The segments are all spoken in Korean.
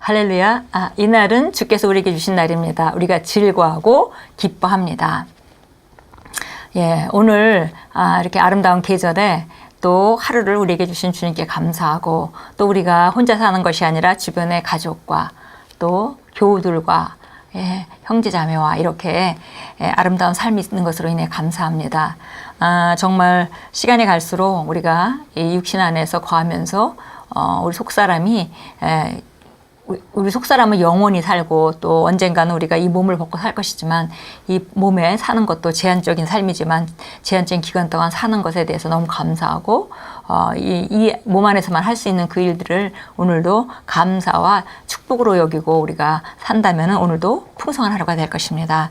할렐루야. 이날은 주께서 우리에게 주신 날입니다. 우리가 즐거워하고 기뻐합니다. 예, 오늘 이렇게 아름다운 계절에 또 하루를 우리에게 주신 주님께 감사하고, 또 우리가 혼자 사는 것이 아니라 주변의 가족과 또 교우들과 형제자매와 이렇게 아름다운 삶이 있는 것으로 인해 감사합니다. 정말 시간이 갈수록 우리가 이 육신 안에서 거하면서 우리 속사람이 우리 속사람은 영원히 살고, 또 언젠가는 우리가 이 몸을 벗고 살 것이지만, 이 몸에 사는 것도 제한적인 삶이지만 제한적인 기간 동안 사는 것에 대해서 너무 감사하고, 이 몸 안에서만 할 수 있는 그 일들을 오늘도 감사와 축복으로 여기고 우리가 산다면 오늘도 풍성한 하루가 될 것입니다.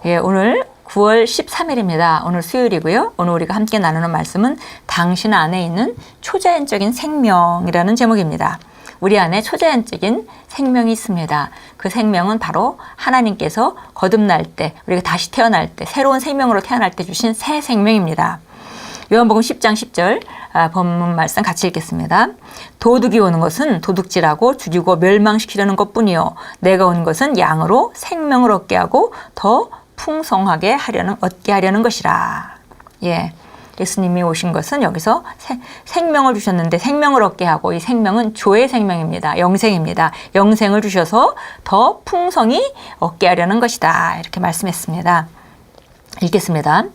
예, 오늘 9월 13일입니다. 오늘 수요일이고요. 오늘 우리가 함께 나누는 말씀은 당신 안에 있는 초자연적인 생명이라는 제목입니다. 우리 안에 초자연적인 생명이 있습니다. 그 생명은 바로 하나님께서 거듭날 때, 우리가 다시 태어날 때, 새로운 생명으로 태어날 때 주신 새 생명입니다. 요한복음 10장 10절 본문 말씀 같이 읽겠습니다. 도둑이 오는 것은 도둑질하고 죽이고 멸망시키려는 것뿐이요, 내가 온 것은 양으로 생명을 얻게 하고 더 풍성하게 얻게 하려는 것이라. 예. 예수님이 오신 것은 여기서 생명을 주셨는데, 생명을 얻게 하고, 이 생명은 조의 생명입니다. 영생입니다. 영생을 주셔서 더 풍성히 얻게 하려는 것이다. 이렇게 말씀했습니다. 읽겠습니다.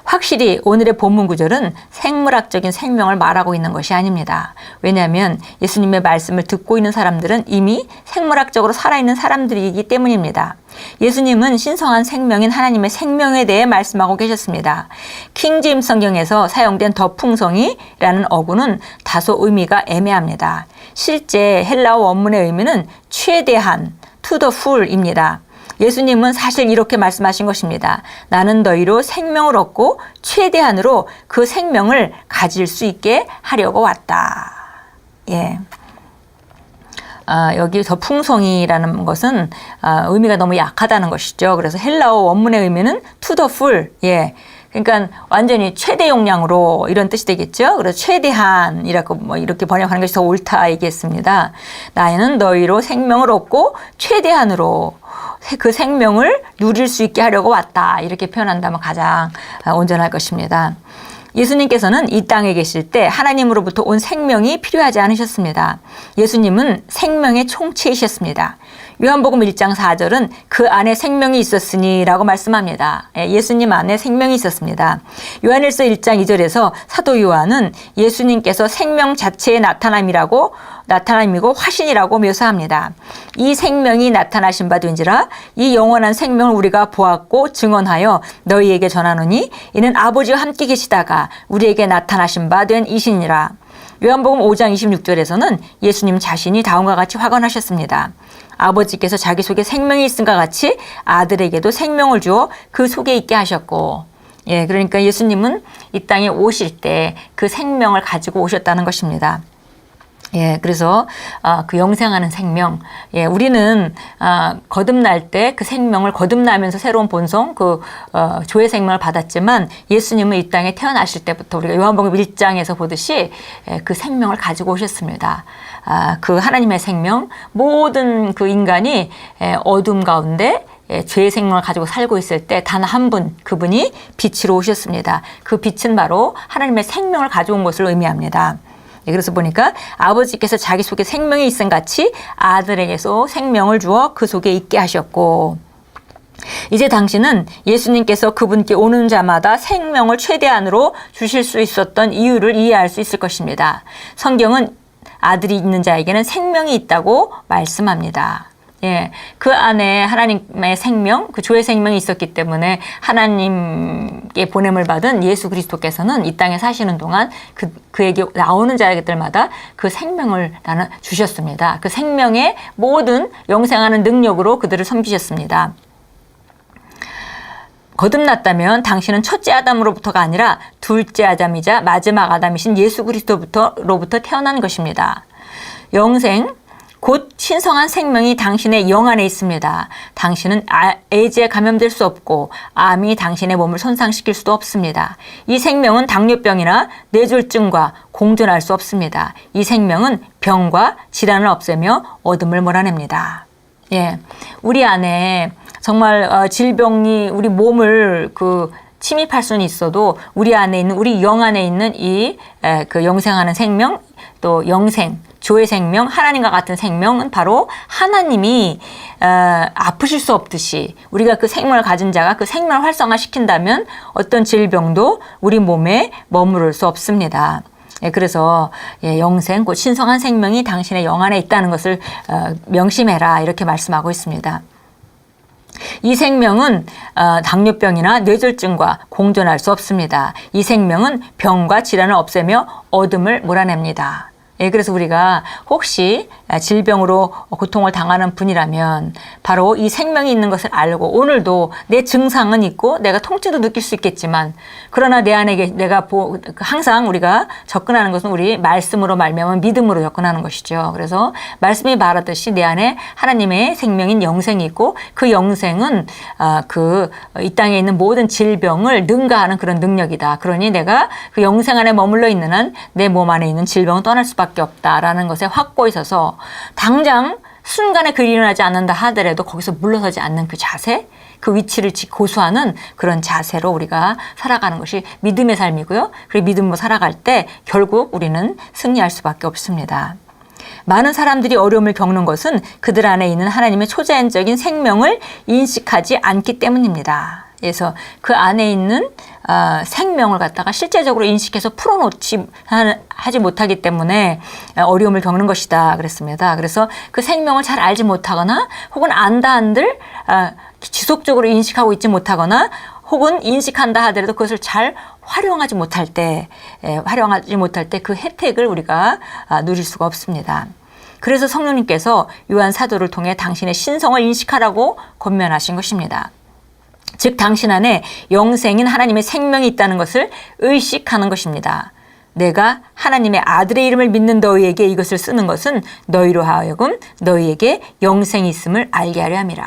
확실히 오늘의 본문 구절은 생물학적인 생명을 말하고 있는 것이 아닙니다. 왜냐하면 예수님의 말씀을 듣고 있는 사람들은 이미 생물학적으로 살아있는 사람들이기 때문입니다. 예수님은 신성한 생명인 하나님의 생명에 대해 말씀하고 계셨습니다. 킹제임스 성경에서 사용된 더 풍성이라는 어구는 다소 의미가 애매합니다. 실제 헬라어 원문의 의미는 최대한, to the full입니다. 예수님은 사실 이렇게 말씀하신 것입니다. 나는 너희로 생명을 얻고 최대한으로 그 생명을 가질 수 있게 하려고 왔다. 예. 여기 더 풍성이라는 것은 의미가 너무 약하다는 것이죠. 그래서 헬라어 원문의 의미는 to the full. 예. 그러니까 완전히 최대 용량으로, 이런 뜻이 되겠죠. 그래서 최대한이라고 이렇게 번역하는 것이 더 옳다 얘기했습니다. 나는 너희로 생명을 얻고 최대한으로 그 생명을 누릴 수 있게 하려고 왔다. 이렇게 표현한다면 가장 온전할 것입니다. 예수님께서는 이 땅에 계실 때 하나님으로부터 온 생명이 필요하지 않으셨습니다. 예수님은 생명의 총체이셨습니다. 요한복음 1장 4절은 그 안에 생명이 있었으니 라고 말씀합니다. 예수님 안에 생명이 있었습니다. 요한일서 1장 2절에서 사도 요한은 예수님께서 생명 자체의 나타남이고 화신이라고 묘사합니다. 이 생명이 나타나신 바 된지라 이 영원한 생명을 우리가 보았고 증언하여 너희에게 전하노니 이는 아버지와 함께 계시다가 우리에게 나타나신 바 된 이시니라. 요한복음 5장 26절에서는 예수님 자신이 다음과 같이 확언하셨습니다. 아버지께서 자기 속에 생명이 있음과 같이 아들에게도 생명을 주어 그 속에 있게 하셨고, 예, 그러니까 예수님은 이 땅에 오실 때 그 생명을 가지고 오셨다는 것입니다. 예, 그래서 그 영생하는 생명, 예, 우리는 거듭날 때 그 생명을 거듭나면서 새로운 본성, 조의 생명을 받았지만 예수님은 이 땅에 태어나실 때부터 우리가 요한복음 1장에서 보듯이 그 생명을 가지고 오셨습니다. 그 하나님의 생명, 모든 그 인간이 어둠 가운데 죄의 생명을 가지고 살고 있을 때 단 한 분, 그분이 빛으로 오셨습니다. 그 빛은 바로 하나님의 생명을 가져온 것을 의미합니다. 그래서 보니까 아버지께서 자기 속에 생명이 있음 같이 아들에게서 생명을 주어 그 속에 있게 하셨고, 이제 당신은 예수님께서 그분께 오는 자마다 생명을 최대한으로 주실 수 있었던 이유를 이해할 수 있을 것입니다. 성경은 아들이 있는 자에게는 생명이 있다고 말씀합니다. 예, 그 안에 하나님의 생명, 그 조의 생명이 있었기 때문에 하나님께 보냄을 받은 예수 그리스도께서는 이 땅에 사시는 동안 그에게 나오는 자들마다 그 생명을 주셨습니다. 그 생명의 모든 영생하는 능력으로 그들을 섬기셨습니다. 거듭났다면 당신은 첫째 아담으로부터가 아니라 둘째 아담이자 마지막 아담이신 예수 그리스도로부터 태어난 것입니다. 영생, 곧 신성한 생명이 당신의 영 안에 있습니다. 당신은 에이즈에 감염될 수 없고 암이 당신의 몸을 손상시킬 수도 없습니다. 이 생명은 당뇨병이나 뇌졸중과 공존할 수 없습니다. 이 생명은 병과 질환을 없애며 어둠을 몰아냅니다. 예, 우리 안에 정말 질병이 우리 몸을 침입할 수는 있어도 우리 안에 있는, 우리 영 안에 있는 그 영생하는 생명, 또 영생, 조의 생명, 하나님과 같은 생명은 바로 하나님이 아프실 수 없듯이 우리가 그 생명을 가진 자가 그 생명을 활성화시킨다면 어떤 질병도 우리 몸에 머무를 수 없습니다. 예, 그래서 영생, 곧 신성한 생명이 당신의 영 안에 있다는 것을 명심해라, 이렇게 말씀하고 있습니다. 이 생명은 당뇨병이나 뇌졸중과 공존할 수 없습니다. 이 생명은 병과 질환을 없애며 어둠을 몰아냅니다. 예, 그래서 우리가 혹시 질병으로 고통을 당하는 분이라면 바로 이 생명이 있는 것을 알고, 오늘도 내 증상은 있고 내가 통증도 느낄 수 있겠지만 그러나 내 안에 내가 항상 우리가 접근하는 것은 우리 말씀으로 말미암은 믿음으로 접근하는 것이죠. 그래서 말씀이 말하듯이 내 안에 하나님의 생명인 영생이 있고 그 영생은 이 땅에 있는 모든 질병을 능가하는 그런 능력이다. 그러니 내가 그 영생 안에 머물러 있는 한 내 몸 안에 있는 질병은 떠날 수밖에 없다라는 것에 확고히 서서 당장 순간에 그 일이 일어나지 않는다 하더라도 거기서 물러서지 않는 그 자세, 그 위치를 고수하는 그런 자세로 우리가 살아가는 것이 믿음의 삶이고요. 그리고 믿음으로 살아갈 때 결국 우리는 승리할 수밖에 없습니다. 많은 사람들이 어려움을 겪는 것은 그들 안에 있는 하나님의 초자연적인 생명을 인식하지 않기 때문입니다. 그래서 그 안에 있는 생명을 갖다가 실제적으로 인식해서 하지 못하기 때문에 어려움을 겪는 것이다 그랬습니다. 그래서 그 생명을 잘 알지 못하거나 혹은 안다 한들 지속적으로 인식하고 있지 못하거나 혹은 인식한다 하더라도 그것을 잘 활용하지 못할 때 그 혜택을 우리가 누릴 수가 없습니다. 그래서 성령님께서 요한 사도를 통해 당신의 신성을 인식하라고 권면하신 것입니다. 즉 당신 안에 영생인 하나님의 생명이 있다는 것을 의식하는 것입니다. 내가 하나님의 아들의 이름을 믿는 너희에게 이것을 쓰는 것은 너희로 하여금 너희에게 영생이 있음을 알게 하려 함이라.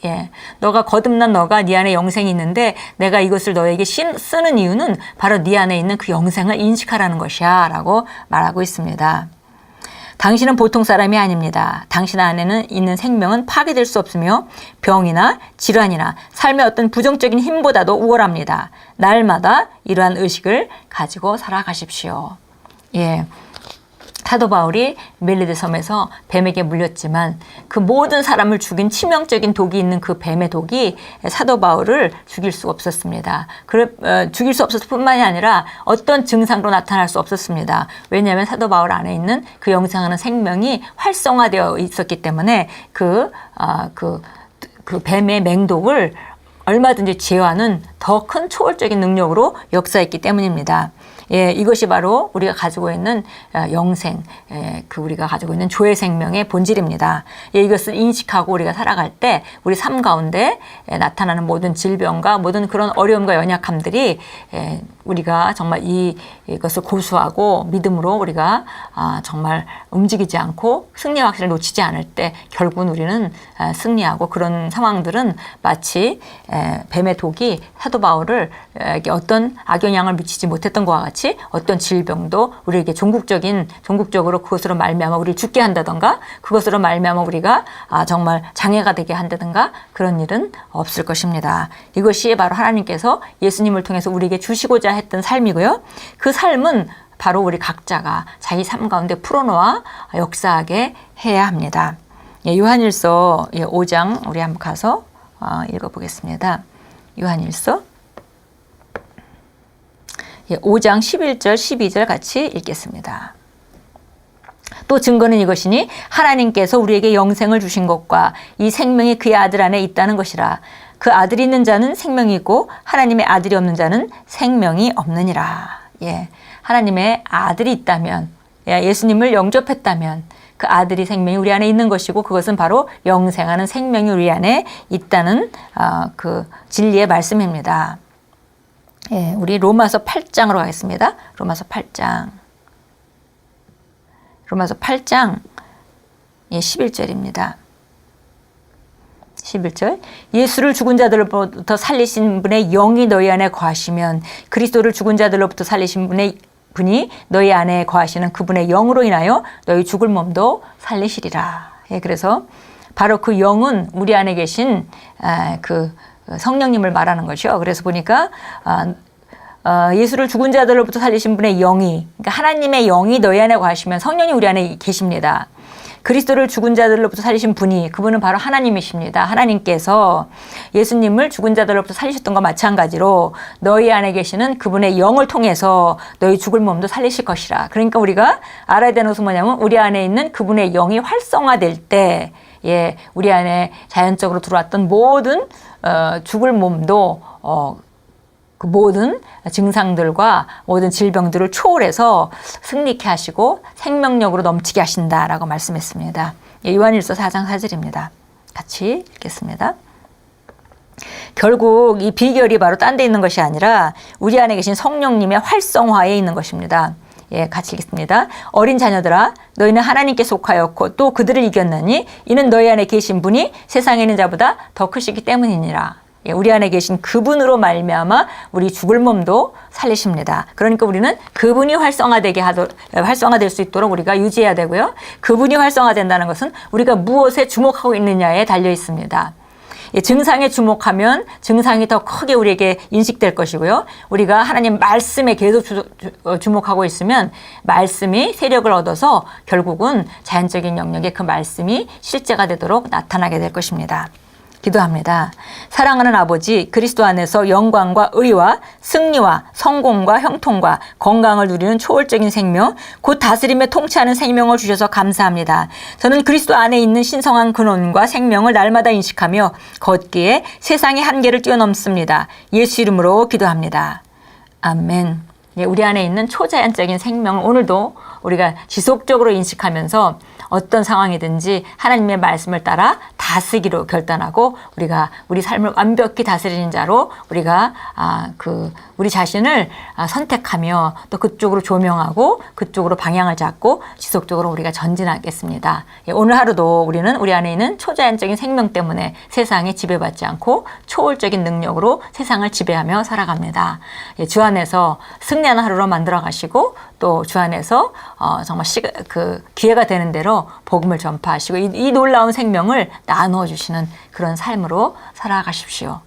예, 너가 거듭난 너가 네 안에 영생이 있는데 내가 이것을 너에게 쓰는 이유는 바로 네 안에 있는 그 영생을 인식하라는 것이야 라고 말하고 있습니다. 당신은 보통 사람이 아닙니다. 당신 안에는 있는 생명은 파괴될 수 없으며 병이나 질환이나 삶의 어떤 부정적인 힘보다도 우월합니다. 날마다 이러한 의식을 가지고 살아가십시오. 예. 사도 바울이 멜리데 섬에서 뱀에게 물렸지만 그 모든 사람을 죽인 치명적인 독이 있는 그 뱀의 독이 사도 바울을 죽일 수가 없었습니다. 죽일 수 없었을 뿐만이 아니라 어떤 증상으로 나타날 수 없었습니다. 왜냐하면 사도 바울 안에 있는 그 영생하는 생명이 활성화되어 있었기 때문에 그 뱀의 맹독을 얼마든지 제어하는 더 큰 초월적인 능력으로 역사했기 때문입니다. 예, 이것이 바로 우리가 가지고 있는 영생, 우리가 가지고 있는 조의 생명의 본질입니다. 예, 이것을 인식하고 우리가 살아갈 때 우리 삶 가운데 나타나는 모든 질병과 모든 그런 어려움과 연약함들이 우리가 정말 이것을 고수하고 믿음으로 우리가 정말 움직이지 않고 승리의 확신을 놓치지 않을 때 결국은 우리는 승리하고, 그런 상황들은 마치 뱀의 독이 사도 바울을 어떤 악영향을 미치지 못했던 것과 같이 어떤 질병도 우리에게 종국적으로 그것으로 말미암아 우리를 죽게 한다던가 그것으로 말미암아 우리가 정말 장애가 되게 한다던가 그런 일은 없을 것입니다. 이것이 바로 하나님께서 예수님을 통해서 우리에게 주시고자 했던 삶이고요. 그 삶은 바로 우리 각자가 자기 삶 가운데 풀어놓아 역사하게 해야 합니다. 요한일서 5장 우리 한번 가서 읽어보겠습니다. 요한일서 5장 11절 12절 같이 읽겠습니다. 또 증거는 이것이니 하나님께서 우리에게 영생을 주신 것과 이 생명이 그의 아들 안에 있다는 것이라. 그 아들이 있는 자는 생명이 있고 하나님의 아들이 없는 자는 생명이 없느니라. 예, 하나님의 아들이 있다면, 예수님을 영접했다면 그 아들이 생명이 우리 안에 있는 것이고 그것은 바로 영생하는 생명이 우리 안에 있다는 그 진리의 말씀입니다. 예, 우리 로마서 8장으로 가겠습니다. 로마서 8장 예, 11절입니다. 11절 예수를 죽은 자들로부터 살리신 분의 영이 너희 안에 거하시면 그리스도를 죽은 자들로부터 살리신 분이 너희 안에 거하시는 그분의 영으로 인하여 너희 죽을 몸도 살리시리라. 예, 그래서 바로 그 영은 우리 안에 계신 그 성령님을 말하는 것이요. 그래서 보니까 예수를 죽은 자들로부터 살리신 분의 영이, 그러니까 하나님의 영이 너희 안에 거하시면 성령이 우리 안에 계십니다. 그리스도를 죽은 자들로부터 살리신 분이, 그분은 바로 하나님이십니다. 하나님께서 예수님을 죽은 자들로부터 살리셨던 것과 마찬가지로 너희 안에 계시는 그분의 영을 통해서 너희 죽을 몸도 살리실 것이라. 그러니까 우리가 알아야 되는 것은 뭐냐면 우리 안에 있는 그분의 영이 활성화될 때, 예, 우리 안에 자연적으로 들어왔던 모든 죽을 몸도 그 모든 증상들과 모든 질병들을 초월해서 승리케 하시고 생명력으로 넘치게 하신다라고 말씀했습니다. 요한일서 4장 4절입니다. 같이 읽겠습니다. 결국 이 비결이 바로 딴 데 있는 것이 아니라 우리 안에 계신 성령님의 활성화에 있는 것입니다. 예, 같이 읽겠습니다. 어린 자녀들아, 너희는 하나님께 속하였고 또 그들을 이겼느니 이는 너희 안에 계신 분이 세상에 있는 자보다 더 크시기 때문이니라. 예, 우리 안에 계신 그분으로 말미암아 우리 죽을 몸도 살리십니다. 그러니까 우리는 그분이 활성화될 수 있도록 우리가 유지해야 되고요. 그분이 활성화된다는 것은 우리가 무엇에 주목하고 있느냐에 달려 있습니다. 예, 증상에 주목하면 증상이 더 크게 우리에게 인식될 것이고요. 우리가 하나님 말씀에 계속 주목하고 있으면 말씀이 세력을 얻어서 결국은 자연적인 영역에 그 말씀이 실제가 되도록 나타나게 될 것입니다. 기도합니다. 사랑하는 아버지, 그리스도 안에서 영광과 의와 승리와 성공과 형통과 건강을 누리는 초월적인 생명, 곧 다스림에 통치하는 생명을 주셔서 감사합니다. 저는 그리스도 안에 있는 신성한 근원과 생명을 날마다 인식하며 걷기에 세상의 한계를 뛰어넘습니다. 예수 이름으로 기도합니다. 아멘. 예, 우리 안에 있는 초자연적인 생명을 오늘도 우리가 지속적으로 인식하면서 어떤 상황이든지 하나님의 말씀을 따라 다스기로 결단하고 우리가 우리 삶을 완벽히 다스리는 자로 우리가 우리 자신을 선택하며 또 그쪽으로 조명하고 그쪽으로 방향을 잡고 지속적으로 우리가 전진하겠습니다. 예, 오늘 하루도 우리는 우리 안에 있는 초자연적인 생명 때문에 세상에 지배받지 않고 초월적인 능력으로 세상을 지배하며 살아갑니다. 예, 주 안에서 승리하는 하루로 만들어 가시고 또 주 안에서 정말 기회가 되는 대로 복음을 전파하시고 이 놀라운 생명을 나누어 주시는 그런 삶으로 살아가십시오.